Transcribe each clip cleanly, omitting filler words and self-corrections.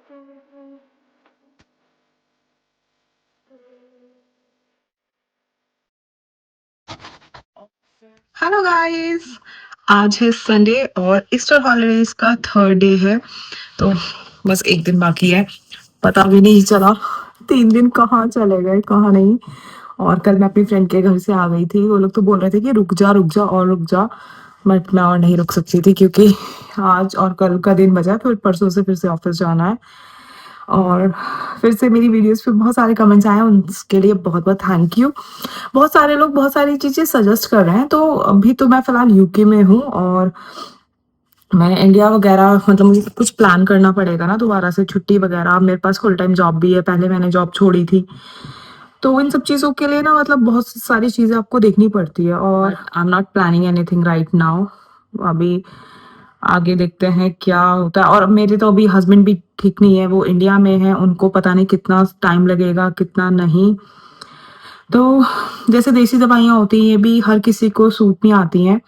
Hello guys. आज है Sunday और ईस्टर हॉलीडेज का थर्ड डे है। तो बस एक दिन बाकी है। पता भी नहीं चला 3 दिन कहाँ चले गए कहाँ नहीं। और कल मैं अपनी फ्रेंड के घर से आ गई थी। वो लोग तो बोल रहे थे कि रुक जा और रुक जा। बट मैं और नहीं रुक सकती थी क्योंकि आज और कल का दिन बचा है, फिर परसों से फिर से ऑफिस जाना है। और फिर से मेरी वीडियोस पे बहुत सारे कमेंट्स आए हैं, उनके लिए बहुत बहुत थैंक यू। बहुत सारे लोग बहुत सारी चीज़ें सजेस्ट कर रहे हैं। तो अभी तो मैं फ़िलहाल यूके में हूँ और मैं इंडिया वगैरह मतलब मुझे सब कुछ प्लान करना पड़ेगा ना दोबारा से, छुट्टी वगैरह। मेरे पास फुल टाइम जॉब भी है, पहले मैंने जॉब छोड़ी थी। तो इन सब चीज़ों के लिए ना मतलब बहुत सारी चीज़ें आपको देखनी पड़ती है और I am not planning anything right now. अभी आगे देखते हैं क्या होता है। और मेरे तो अभी हस्बैंड भी ठीक नहीं है, वो इंडिया में है, उनको पता नहीं कितना टाइम लगेगा कितना नहीं। तो जैसे देसी दवाइयाँ होती हैं ये भी हर किसी को सूट नहीं आती हैं।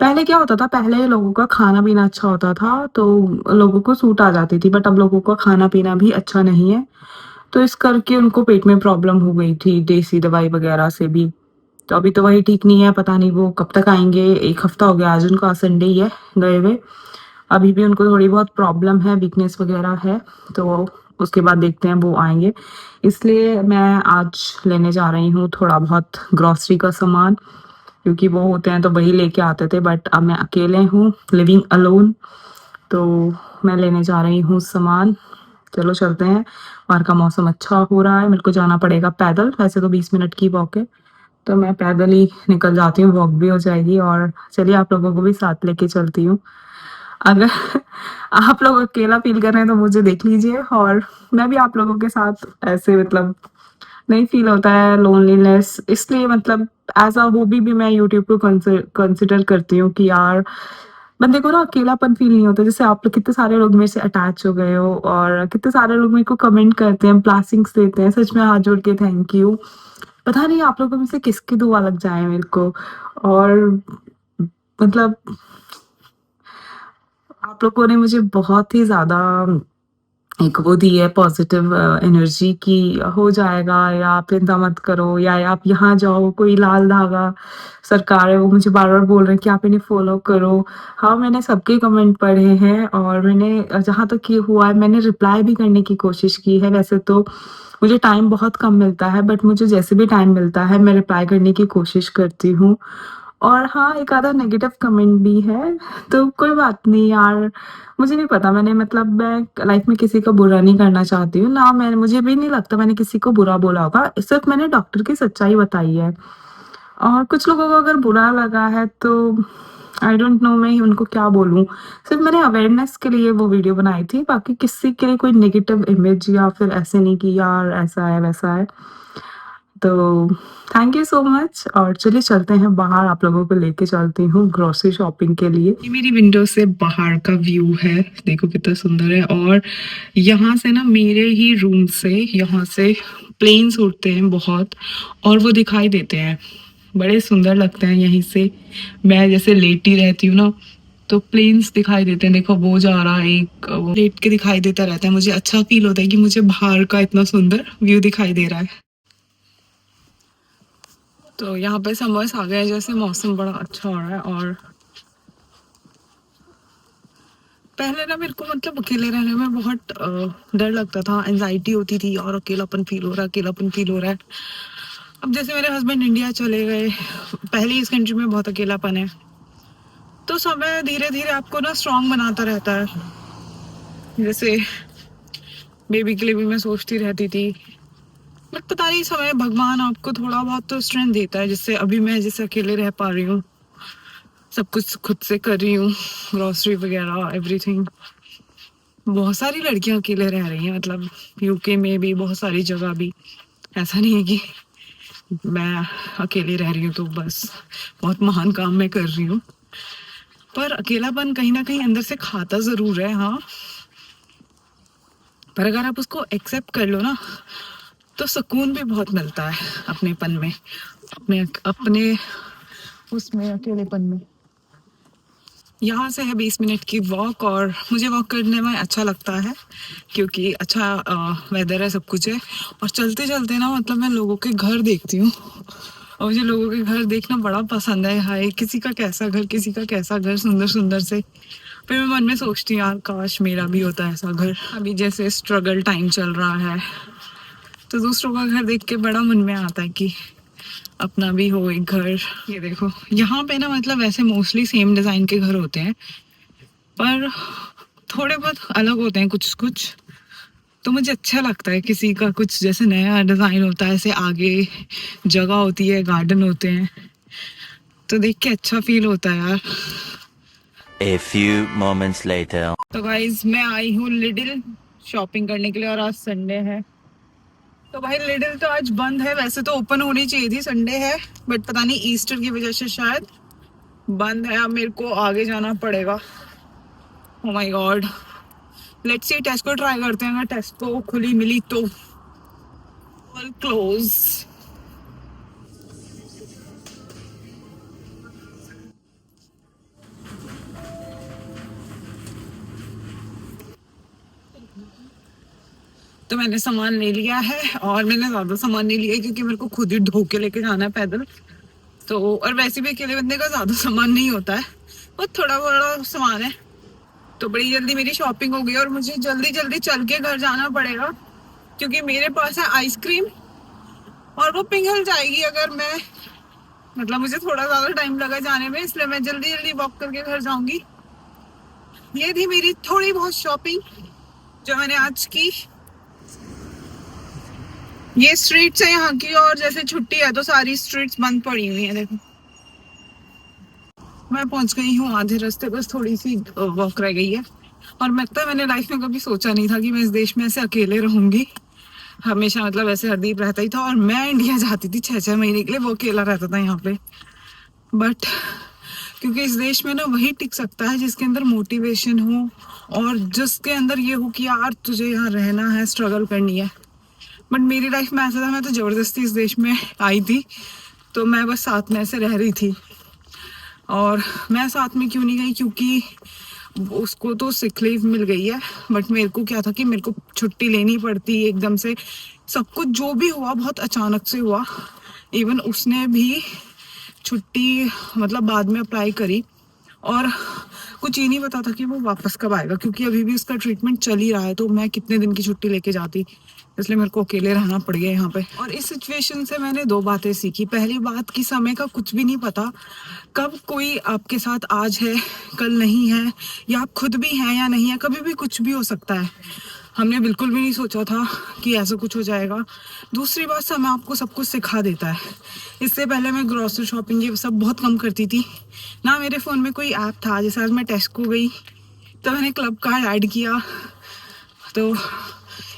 पहले क्या होता था, पहले लोगों का खाना पीना अच्छा होता था तो लोगों को सूट आ जाती थी, बट अब लोगों का खाना पीना भी अच्छा नहीं है। तो इस करके उनको पेट में प्रॉब्लम हो गई थी देसी दवाई वगैरह से भी। तो अभी तो वही ठीक नहीं है, पता नहीं वो कब तक आएंगे। 1 हफ्ता हो गया आज उनका, संडे ही है गए हुए। अभी भी उनको थोड़ी बहुत प्रॉब्लम है, वीकनेस वगैरह है। तो उसके बाद देखते हैं वो आएंगे। इसलिए मैं आज लेने जा रही हूँ थोड़ा बहुत ग्रॉसरी का सामान, क्योंकि वो होते हैं तो वही लेके आते थे, बट अब मैं अकेले हूँ, लिविंग अलोन। तो मैं लेने जा रही हूँ सामान। चलो चलते हैं। बाहर का मौसम अच्छा हो रहा है, मेरे को जाना पड़ेगा पैदल, वैसे तो 20 मिनट की वॉक है। तो मैं पैदल ही निकल जाती हूँ, वॉक भी हो जाएगी और चलिए आप लोगों को भी साथ लेके चलती हूँ। अगर आप लोग अकेला फील कर रहे हैं तो मुझे देख लीजिए, और मैं भी आप लोगों के साथ ऐसे मतलब नहीं फील होता है लोनलीनेस, इसलिए मतलब एज अ हॉबी भी मैं यूट्यूब को कंसिडर करती हूँ कि यार बंदे को ना अकेलापन फील नहीं होता। जैसे आप लोग कितने सारे लोग मेरे से अटैच हो गए हो और कितने सारे लोग मेरे को कमेंट करते हैं, ब्लेसिंग्स देते हैं, सच में हाथ जोड़ के थैंक यू। पता नहीं आप लोगों में से किसकी दुआ लग जाए मेरे को। और मतलब आप लोगों ने मुझे बहुत ही ज़्यादा एक वो दी है पॉजिटिव एनर्जी की हो जाएगा, या आप चिंता मत करो, या आप यहाँ जाओ, कोई लाल धागा सरकार है वो मुझे बार बार बोल रहे हैं कि आप इन्हें फॉलो करो। हाँ, मैंने सबके कमेंट पढ़े हैं और मैंने जहाँ तक ये हुआ है मैंने रिप्लाई भी करने की कोशिश की है। वैसे तो मुझे टाइम बहुत कम मिलता है, बट मुझे जैसे भी टाइम मिलता है मैं रिप्लाई करने की कोशिश करती हूँ। और हाँ, एक आधा नेगेटिव कमेंट भी है, तो कोई बात नहीं यार। मुझे नहीं पता, मैंने मतलब मैं लाइफ में किसी का बुरा नहीं करना चाहती हूँ ना। मैं मुझे भी नहीं लगता मैंने किसी को बुरा बोला होगा, सिर्फ मैंने डॉक्टर की सच्चाई बताई है। और कुछ लोगों को अगर बुरा लगा है तो आई डोंट नो मैं उनको क्या बोलूँ। सिर्फ मैंने अवेयरनेस के लिए वो वीडियो बनाई थी, बाकी किसी के लिए कोई नेगेटिव इमेज या फिर ऐसे नहीं कि यार ऐसा है वैसा है। तो थैंक यू सो मच, और चलिए चलते हैं बाहर, आप लोगों को लेके चलती हूँ ग्रोसरी शॉपिंग के लिए। ये मेरी विंडो से बाहर का व्यू है, देखो कितना सुंदर है। और यहाँ से ना मेरे ही रूम से यहाँ से प्लेन्स उड़ते हैं बहुत, और वो दिखाई देते हैं, बड़े सुंदर लगते हैं। यहीं से मैं जैसे लेटी रहती हूँ ना तो प्लेन्स दिखाई देते हैं। देखो वो जा रहा है, एक वो लेट के दिखाई देता रहता है। मुझे अच्छा फील होता है कि मुझे बाहर का इतना सुंदर व्यू दिखाई दे रहा है। तो यहाँ पे समर्स आ गए, जैसे मौसम बड़ा अच्छा हो रहा है। और पहले ना मेरे को मतलब अकेले रहने में बहुत डर लगता था, एंजाइटी होती थी और अकेलापन फील हो रहा है, अकेलापन फील हो रहा है। अब जैसे मेरे हस्बैंड इंडिया चले गए, पहले इस कंट्री में बहुत अकेलापन है, तो समय धीरे धीरे आपको ना स्ट्रांग बनाता रहता है। जैसे बेबी के लिए भी मैं सोचती रहती थी, बट पता नहीं समय भगवान आपको थोड़ा बहुत तो स्ट्रेंथ देता है, जिससे अभी मैं जैसे अकेले रह पा रही हूँ, सब कुछ खुद से कर रही हूँ, ग्रोसरी वगैरह एवरीथिंग। बहुत सारी लड़कियां अकेले रह रही हैं, मतलब यूके में भी बहुत सारी जगह भी। ऐसा नहीं है कि मैं अकेले रह रही हूँ तो बस बहुत महान काम मैं कर रही हूँ, पर अकेलापन कहीं ना कहीं अंदर से खाता जरूर है, हाँ। पर अगर आप उसको एक्सेप्ट कर लो ना तो सुकून भी बहुत मिलता है अपनेपन में, अपने अपने उसमें अकेलेपन में। यहाँ से है 20 मिनट की वॉक, और मुझे वॉक करने में अच्छा लगता है क्योंकि अच्छा वेदर है, सब कुछ है। और चलते चलते ना मतलब मैं लोगों के घर देखती हूँ, और मुझे लोगों के घर देखना बड़ा पसंद है। हाय, किसी का कैसा घर, किसी का कैसा घर, सुंदर सुंदर से। फिर मैं मन में सोचती हूँ यार काश मेरा भी होता ऐसा घर। अभी जैसे स्ट्रगल टाइम चल रहा है तो दूसरों का घर देख के बड़ा मन में आता है कि अपना भी हो एक घर। ये देखो यहाँ पे ना मतलब वैसे मोस्टली सेम डिजाइन के घर होते हैं, पर थोड़े बहुत अलग होते हैं कुछ कुछ। तो मुझे अच्छा लगता है किसी का कुछ जैसे नया डिजाइन होता है, ऐसे आगे जगह होती है, गार्डन होते हैं, तो देख के अच्छा फील होता है यार। A few moments later. तो गाइज मैं आई हूँ लिडिल शॉपिंग करने के लिए, और आज संडे है। तो भाई लिडिल तो आज बंद है, वैसे तो ओपन होनी चाहिए थी, संडे है, बट पता नहीं ईस्टर की वजह से शायद बंद है। अब मेरे को आगे जाना पड़ेगा। Oh my God, let's see, टेस्को try करते हैं, अगर टेस्को खुली मिली तो। All close. तो मैंने सामान ले लिया है, और मैंने ज्यादा सामान नहीं लिया क्योंकि मेरे को खुद ही ढो के लेके जाना है पैदल। तो और वैसे भी अकेले बंदे का ज्यादा सामान नहीं होता है, बहुत थोड़ा बड़ा सामान है। तो बड़ी जल्दी मेरी शॉपिंग हो गई, और मुझे जल्दी जल्दी चल के घर जाना पड़ेगा क्योंकि मेरे पास है आइसक्रीम, और वो पिघल जाएगी अगर मैं, मतलब मुझे थोड़ा ज्यादा टाइम लगा जाने में, इसलिए मैं जल्दी जल्दी वॉक करके घर जाऊंगी। ये थी मेरी थोड़ी बहुत शॉपिंग जो मैंने आज की। ये स्ट्रीट्स है यहाँ की, और जैसे छुट्टी है तो सारी स्ट्रीट्स बंद पड़ी हुई है। देखो मैं पहुंच गई हूँ आधे रास्ते, बस थोड़ी सी वॉक रह गई है। और मैंने लाइफ में कभी सोचा नहीं था कि मैं इस देश में ऐसे अकेले रहूंगी। हमेशा मतलब ऐसे हरदीप रहता ही था, और मैं इंडिया जाती थी 6-6 महीने के लिए, वो अकेला रहता था यहाँ पे। बट क्योंकि इस देश में ना वही टिक सकता है जिसके अंदर मोटिवेशन हो, और जिसके अंदर ये हो कि यार तुझे यहाँ रहना है, स्ट्रगल करनी है। बट मेरी लाइफ में ऐसा था, मैं तो जबरदस्ती इस देश में आई थी, तो मैं बस साथ में ऐसे रह रही थी। और मैं साथ में क्यों नहीं गई, क्योंकि उसको तो सिक लीव मिल गई है, बट मेरे को क्या था कि मेरे को छुट्टी लेनी पड़ती एकदम से। सब कुछ जो भी हुआ बहुत अचानक से हुआ। इवन उसने भी छुट्टी मतलब बाद में अप्लाई करी, और कुछ ये नहीं पता था कि वो वापस कब आएगा, क्योंकि अभी भी उसका ट्रीटमेंट चल ही रहा है। तो मैं कितने दिन की छुट्टी लेके जाती, इसलिए मेरे को अकेले रहना पड़ गया यहाँ पे। और इस सिचुएशन से मैंने दो बातें सीखी। पहली बात कि समय का कुछ भी नहीं पता, कब कोई आपके साथ आज है कल नहीं है, या आप खुद भी हैं या नहीं है, कभी भी कुछ भी हो सकता है। हमने बिल्कुल भी नहीं सोचा था कि ऐसा कुछ हो जाएगा। दूसरी बात, समय आपको सब कुछ सिखा देता है। इससे पहले मैं ग्रोसरी शॉपिंग ये सब बहुत कम करती थी ना, मेरे फ़ोन में कोई ऐप था। जैसे आज मैं टेस्को गई तो मैंने क्लब कार्ड ऐड किया। तो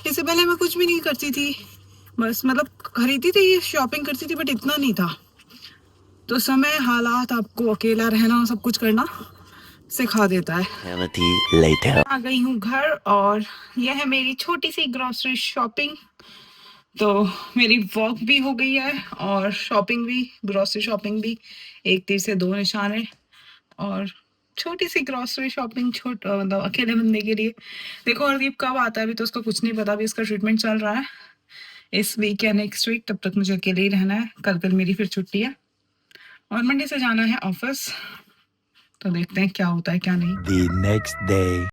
इससे पहले मैं कुछ भी नहीं करती थी, बस मतलब खरीदती थी, शॉपिंग करती थी, बट इतना नहीं था। तो समय, हालात आपको अकेला रहना, सब कुछ करना सिखा देता है। Later. आ गई हूँ घर, और यह है मेरी छोटी सी ग्रोसरी शॉपिंग। तो मेरी वॉक भी हो गई है, और शॉपिंग भी, ग्रोसरी शॉपिंग भी। एक तीर से दो निशान है। और छोटी सी ग्रोसरी शॉपिंग, मतलब अकेले बंदे के लिए। देखो हरदीप कब आता है, अभी तो उसका कुछ नहीं पता, अभी इसका ट्रीटमेंट चल रहा है इस वीक या नेक्स्ट वीक। तब तक मुझे अकेले ही रहना है। कल मेरी फिर छुट्टी है, और मंडे से जाना है ऑफिस। तो देखते हैं क्या होता है क्या नहीं। The next day.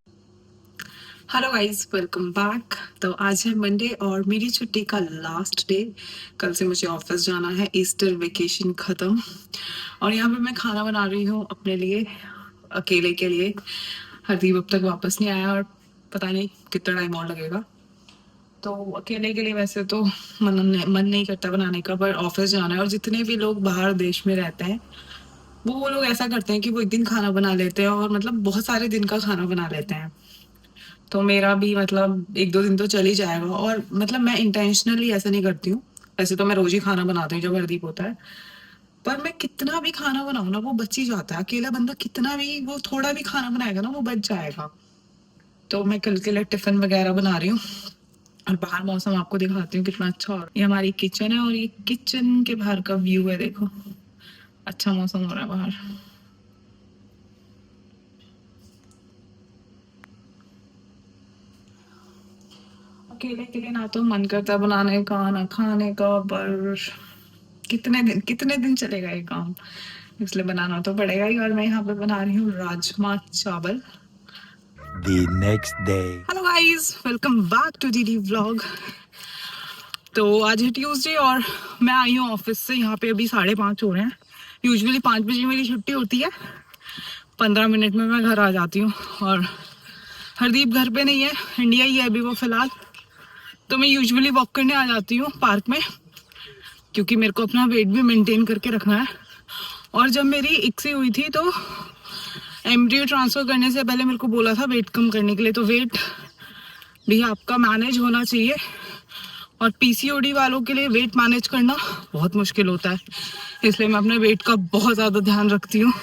Hello guys, welcome back. तो आज है मंडे, और मेरी छुट्टी का लास्ट डे। कल से मुझे ऑफिस जाना है, ईस्टर वेकेशन ख़त्म। और यहाँ पे मैं खाना बना रही हूँ अपने लिए, अकेले के लिए। हरदीप अब तक वापस नहीं आया, और पता नहीं कितना टाइम और लगेगा। तो अकेले के लिए वैसे तो मन नहीं करता बनाने का, पर ऑफिस जाना है। और जितने भी लोग बाहर देश में रहते हैं वो लोग ऐसा करते हैं कि वो एक दिन खाना बना लेते हैं, और मतलब बहुत सारे दिन का खाना बना लेते हैं। तो मेरा भी मतलब 1-2 दिन तो चल ही जाएगा। और मतलब मैं इंटेंशनली ऐसा नहीं करती हूँ, वैसे तो मैं रोज ही खाना बनाती हूँ जब हरदीप होता है। पर मैं कितना भी खाना बनाऊँ ना, वो बच ही जाता है। अकेला बंदा कितना भी, वो थोड़ा भी खाना बनाएगा ना, वो बच जाएगा। तो मैं कल के लिए टिफिन वगैरह बना रही हूँ, और बाहर मौसम आपको दिखाती हूँ कितना अच्छा हो रहा है। ये हमारी किचन है, और ये किचन के बाहर का व्यू है, देखो अच्छा मौसम हो रहा है बाहर। अकेले के लिए ना तो मन करता बनाने का ना खाने का, पर कितने दिन चलेगा ये काम, इसलिए बनाना तो पड़ेगा ही। और मैं यहाँ पे बना रही हूँ राजमा चावल। The next day. Hello guys, welcome back to DD vlog. तो आज है ट्यूसडे और मैं आई हूँ ऑफिस से। यहाँ पे अभी 5:30 हो रहे हैं। यूजुअली 5 बजे मेरी छुट्टी होती है, 15 मिनट में मैं घर आ जाती हूँ। और हरदीप घर पे नहीं है, इंडिया ही है अभी वो फिलहाल। तो मैं यूजुअली वॉक करने आ जाती हूँ पार्क में, क्योंकि मेरे को अपना वेट भी मेंटेन करके रखना है। और जब मेरी इक्सी हुई थी तो एम्ब्रियो ट्रांसफ़र करने से पहले मेरे को बोला था वेट कम करने के लिए। तो वेट भी आपका मैनेज होना चाहिए, और पीसीओडी वालों के लिए वेट मैनेज करना बहुत मुश्किल होता है, इसलिए मैं अपने वेट का बहुत ज़्यादा ध्यान रखती हूँ।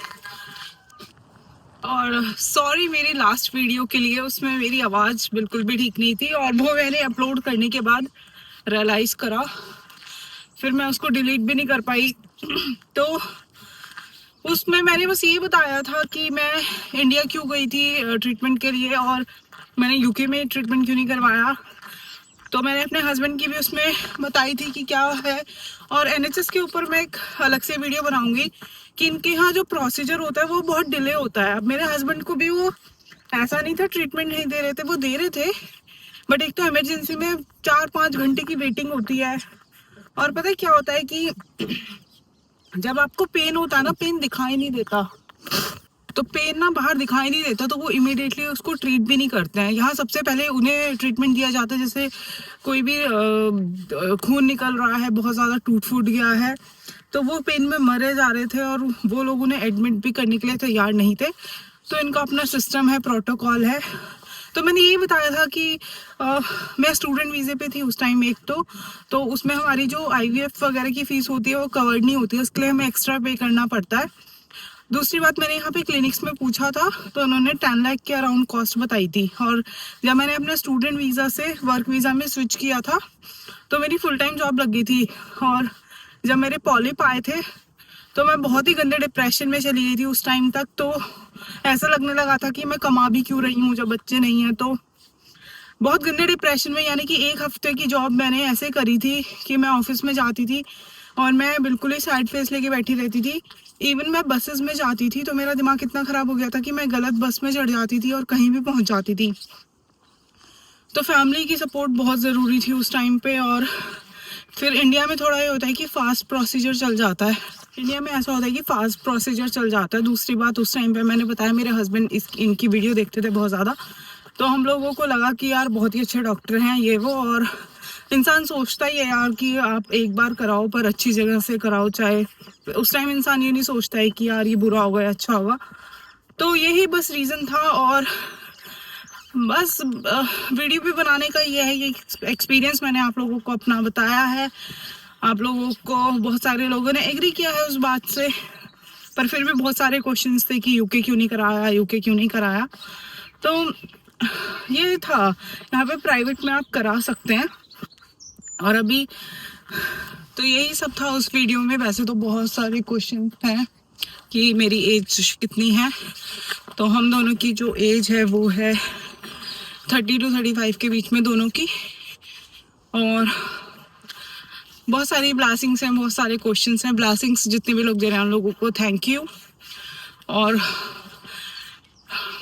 और सॉरी मेरी लास्ट वीडियो के लिए, उसमें मेरी आवाज़ बिल्कुल भी ठीक नहीं थी, और वो मैंने अपलोड करने के बाद रियलाइज़ करा, फिर मैं उसको डिलीट भी नहीं कर पाई। तो उसमें मैंने बस ये बताया था कि मैं इंडिया क्यों गई थी ट्रीटमेंट के लिए, और मैंने यूके में ट्रीटमेंट क्यों नहीं करवाया। तो मैंने अपने हस्बैंड की भी उसमें बताई थी कि क्या है। और एनएचएस के ऊपर मैं एक अलग से वीडियो बनाऊंगी कि इनके यहाँ जो प्रोसीजर होता है वो बहुत डिले होता है। अब मेरे हस्बैंड को भी वो ऐसा नहीं था ट्रीटमेंट नहीं दे रहे थे, वो दे रहे थे, बट एक तो इमरजेंसी में 4-5 घंटे की वेटिंग होती है। और पता है क्या होता है कि जब आपको पेन होता है ना, पेन दिखाई नहीं देता, तो पेन ना बाहर दिखाई नहीं देता, तो वो इमीडिएटली उसको ट्रीट भी नहीं करते हैं। यहाँ सबसे पहले उन्हें ट्रीटमेंट दिया जाता है, जैसे कोई भी खून निकल रहा है, बहुत ज़्यादा टूट फूट गया है, तो वो पेन में मरे जा रहे थे और वो लोग उन्हें एडमिट भी करने के लिए तैयार नहीं थे। तो इनका अपना सिस्टम है, प्रोटोकॉल है। तो मैंने यही बताया था कि मैं स्टूडेंट वीज़े पे थी उस टाइम। एक तो उसमें हमारी जो आईवीएफ वगैरह की फ़ीस होती है वो कवर्ड नहीं होती है, उसके लिए हमें एक्स्ट्रा पे करना पड़ता है। दूसरी बात, मैंने यहाँ पे क्लिनिक्स में पूछा था तो उन्होंने 10 लाख के अराउंड कॉस्ट बताई थी। और जब मैंने अपने स्टूडेंट वीज़ा से वर्क वीज़ा में स्विच किया था तो मेरी फुल टाइम जॉब लग गई थी। और जब मेरे पॉलिप आए थे तो मैं बहुत ही गंदे डिप्रेशन में चली गई थी उस टाइम तक। तो ऐसा लगने लगा था कि मैं कमा भी क्यों रही हूँ जब बच्चे नहीं हैं। तो बहुत गंदे डिप्रेशन में, यानी कि 1 हफ्ते की जॉब मैंने ऐसे करी थी कि मैं ऑफिस में जाती थी और मैं बिल्कुल ही साइड फेस लेके बैठी रहती थी। इवन मैं बसेस में जाती थी तो मेरा दिमाग इतना ख़राब हो गया था कि मैं गलत बस में चढ़ जाती थी और कहीं भी पहुंच जाती थी। तो फैमिली की सपोर्ट बहुत ज़रूरी थी उस टाइम पे। और फिर इंडिया में थोड़ा ये होता है कि फ़ास्ट प्रोसीजर चल जाता है। इंडिया में ऐसा होता है कि फ़ास्ट प्रोसीजर चल जाता है। दूसरी बात, उस टाइम पे मैंने बताया मेरे हस्बैंड इनकी वीडियो देखते थे बहुत ज़्यादा, तो हम लोगों को लगा कि यार बहुत ही अच्छे डॉक्टर हैं ये वो। और इंसान सोचता ही है यार कि आप एक बार कराओ पर अच्छी जगह से कराओ, चाहे उस टाइम इंसान ये नहीं सोचता है कि यार ये बुरा होगा या अच्छा होगा। तो यही बस रीज़न था। और बस वीडियो भी बनाने का ये है, ये एक्सपीरियंस मैंने आप लोगों को अपना बताया है। आप लोगों को बहुत सारे लोगों ने एग्री किया है उस बात से, पर फिर भी बहुत सारे क्वेश्चंस थे कि यूके क्यों नहीं कराया, यूके क्यों नहीं कराया। तो ये था, यहाँ पे प्राइवेट में आप करा सकते हैं। और अभी तो यही सब था उस वीडियो में। वैसे तो बहुत सारे क्वेश्चन हैं कि मेरी एज कितनी है, तो हम दोनों की जो एज है वो है 30 to 35 के बीच में दोनों की। और बहुत सारी ब्लेसिंग्स हैं, बहुत सारे क्वेश्चंस हैं। ब्लेसिंग्स जितने भी लोग दे रहे हैं उन लोगों को थैंक यू। और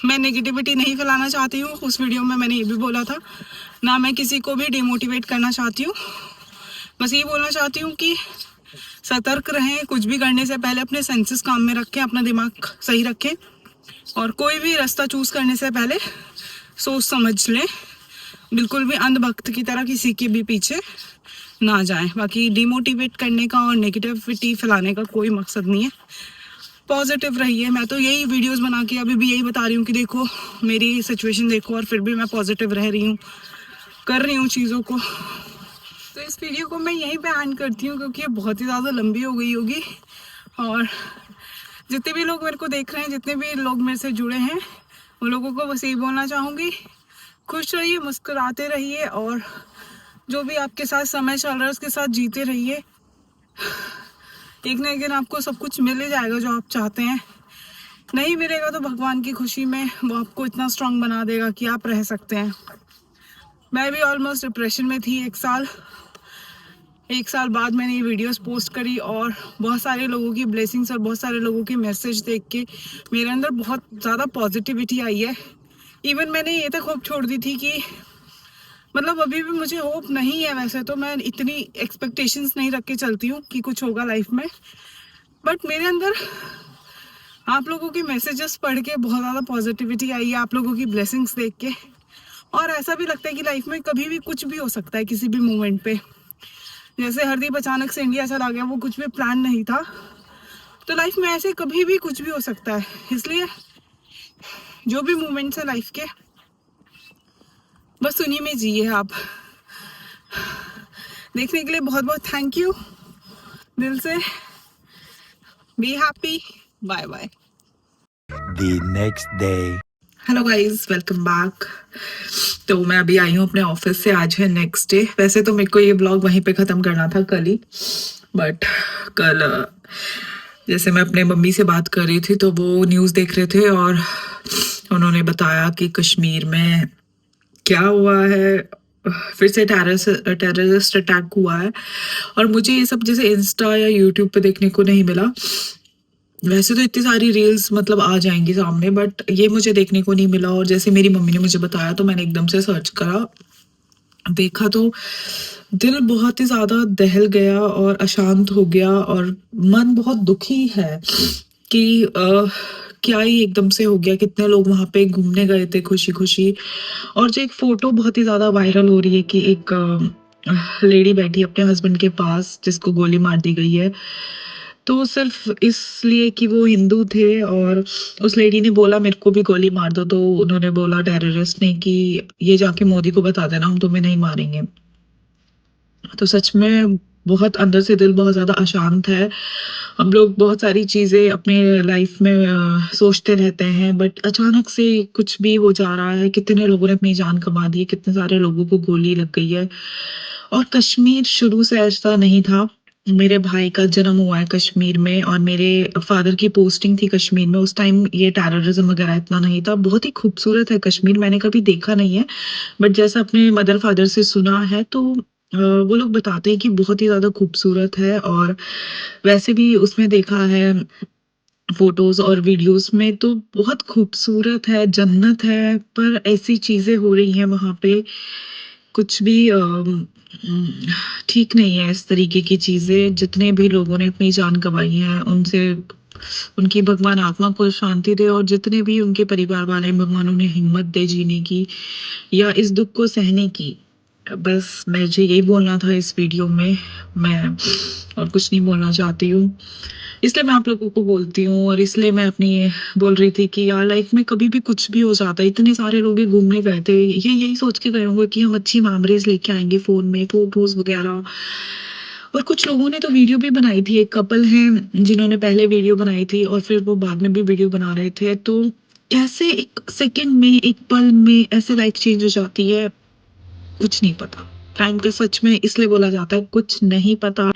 मैं नेगेटिविटी नहीं फैलाना चाहती हूँ। उस वीडियो में मैंने ये भी बोला था, ना मैं किसी को भी डिमोटिवेट करना चाहती हूँ। बस ये बोलना चाहती हूँ कि सतर्क रहें, कुछ भी करने से पहले अपने सेंसेस काम में रखें, अपना दिमाग सही रखें, और कोई भी रास्ता चूज़ करने से पहले सोच समझ लें। बिल्कुल भी अंधभक्त की तरह किसी के भी पीछे ना जाएं। बाकी डिमोटिवेट करने का और नेगेटिविटी फैलाने का कोई मकसद नहीं है। पॉजिटिव रहिए। मैं तो यही वीडियोस बना के अभी भी यही बता रही हूँ कि देखो मेरी सिचुएशन देखो, और फिर भी मैं पॉजिटिव रह रही हूँ, कर रही हूँ चीज़ों को। तो इस वीडियो को मैं यहीं पे एंड करती हूँ क्योंकि ये बहुत ही ज़्यादा लंबी हो गई होगी। और जितने भी लोग मेरे को देख रहे हैं, जितने भी लोग मेरे से जुड़े हैं, उन लोगों को बस यही बोलना चाहूँगी, खुश रहिए, मुस्कुराते रहिए, और जो भी आपके साथ समय चल रहा है उसके साथ जीते रहिए। एक ना एक दिन आपको सब कुछ मिल ही जाएगा जो आप चाहते हैं। नहीं मिलेगा तो भगवान की खुशी में वो आपको इतना स्ट्रांग बना देगा कि आप रह सकते हैं। मैं भी ऑलमोस्ट डिप्रेशन में थी 1 साल बाद मैंने ये वीडियोस पोस्ट करी, और बहुत सारे लोगों की ब्लेसिंग्स और बहुत सारे लोगों के मैसेज देख के मेरे अंदर बहुत ज़्यादा पॉजिटिविटी आई है। इवन मैंने ये तक होप छोड़ दी थी कि मतलब अभी भी मुझे होप नहीं है, वैसे तो मैं इतनी एक्सपेक्टेशंस नहीं रख के चलती हूँ कि कुछ होगा लाइफ में, बट मेरे अंदर आप लोगों के मैसेजेस पढ़ के बहुत ज़्यादा पॉजिटिविटी आई है, आप लोगों की ब्लेसिंग्स देख के। और ऐसा भी लगता है कि लाइफ में कभी भी कुछ भी हो सकता है, किसी भी मोमेंट पे। जैसे हरदीप अचानक से इंडिया चला गया, वो कुछ भी प्लान नहीं था, तो लाइफ में ऐसे कभी भी कुछ भी हो सकता है। इसलिए जो भी मोमेंट्स है लाइफ के, बस उन्हीं में जिए आप। देखने के लिए बहुत बहुत थैंक यू दिल से। Be happy. Bye bye. The next day. Hello guys, welcome back. तो मैं अभी आई हूँ अपने ऑफिस से, आज है नेक्स्ट डे। वैसे तो मेरे को ये ब्लॉग वहीं पे ख़त्म करना था कल ही, बट कल जैसे मैं अपने मम्मी से बात कर रही थी तो वो न्यूज़ देख रहे थे और उन्होंने बताया कि कश्मीर में क्या हुआ है, फिर से टेररिस्ट अटैक हुआ है। और मुझे ये सब जैसे इंस्टा या यूट्यूब पे देखने को नहीं मिला। वैसे तो इतनी सारी रील्स मतलब आ जाएंगी सामने, बट ये मुझे देखने को नहीं मिला। और जैसे मेरी मम्मी ने मुझे बताया तो मैंने एकदम से सर्च करा, देखा तो दिल बहुत ही ज्यादा दहल गया और अशांत हो गया, और मन बहुत दुखी है कि क्या ही एकदम से हो गया। कितने लोग वहां पे घूमने गए थे खुशी खुशी, और जो एक फोटो बहुत ही ज्यादा वायरल हो रही है कि एक लेडी बैठी अपने हस्बैंड के पास जिसको गोली मार दी गई है, तो सिर्फ इसलिए कि वो हिंदू थे। और उस लेडी ने बोला मेरे को भी गोली मार दो, तो उन्होंने बोला टेररिस्ट ने कि ये जाके मोदी को बता देना, हम तुम्हें नहीं मारेंगे। तो सच में बहुत अंदर से दिल बहुत ज़्यादा अशांत है। हम लोग बहुत सारी चीज़ें अपने लाइफ में सोचते रहते हैं, बट अचानक से कुछ भी हो जा रहा है। कितने लोगों ने अपनी जान गंवा दी है, कितने सारे लोगों को गोली लग गई है। और कश्मीर शुरू से ऐसा नहीं था। मेरे भाई का जन्म हुआ है कश्मीर में, और मेरे फादर की पोस्टिंग थी कश्मीर में। उस टाइम ये टेररिज्म वगैरह इतना नहीं था। बहुत ही खूबसूरत है कश्मीर, मैंने कभी देखा नहीं है, बट जैसा अपने मदर फादर से सुना है तो वो लोग बताते हैं कि बहुत ही ज्यादा खूबसूरत है। और वैसे भी उसमें देखा है फोटोज और वीडियोस में तो बहुत खूबसूरत है, जन्नत है। पर ऐसी चीजें हो रही हैं वहां पे, कुछ भी ठीक नहीं है। इस तरीके की चीजें, जितने भी लोगों ने अपनी जान गंवाई है उनसे उनकी भगवान आत्मा को शांति दे, और जितने भी उनके परिवार वाले हैं, भगवान उन्हें हिम्मत दे जीने की या इस दुख को सहने की। बस मुझे यही बोलना था इस वीडियो में। मैं और कुछ नहीं बोलना चाहती हूँ, इसलिए मैं आप लोगों को बोलती हूँ। और इसलिए मैं अपनी बोल रही थी कि यार लाइफ में कभी भी कुछ भी हो जाता है। इतने सारे लोग भी घूमने गए थे, ये यही सोच के गए होंगे कि हम अच्छी मेमोरीज लेके आएंगे फोन में, फोटोज वगैरह। और कुछ लोगों ने तो वीडियो भी बनाई थी, एक कपल हैं जिन्होंने पहले वीडियो बनाई थी और फिर वो बाद में भी वीडियो बना रहे थे। तो कैसे एक सेकंड में, एक पल में ऐसे लाइफ चेंज हो जाती है, कुछ नहीं पता। टाइम का सच में इसलिए बोला जाता है कुछ नहीं पता।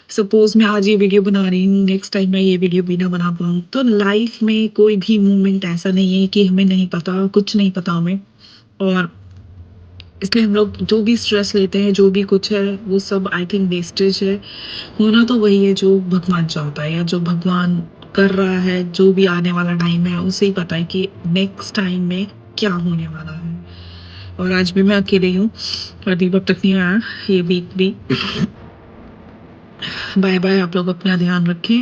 सपोज मैं आज ये वीडियो बना रही हूँ, नेक्स्ट टाइम मैं ये वीडियो भी ना बना पाऊँ। तो लाइफ में कोई भी मोमेंट ऐसा नहीं है कि हमें नहीं पता, कुछ नहीं पता हमें। और इसलिए हम लोग जो भी स्ट्रेस लेते हैं, जो भी कुछ है, वो सब आई थिंक वेस्टेज है। होना तो वही है जो भगवान चाहता है या जो भगवान कर रहा है। जो भी आने वाला टाइम है उसे ही पता है कि नेक्स्ट टाइम में क्या होने वाला है। और आज भी मैं अकेले हूँ, प्रदीप अब तक नहीं आया ये वीक भी। बाय बाय, आप लोग अपना ध्यान रखें।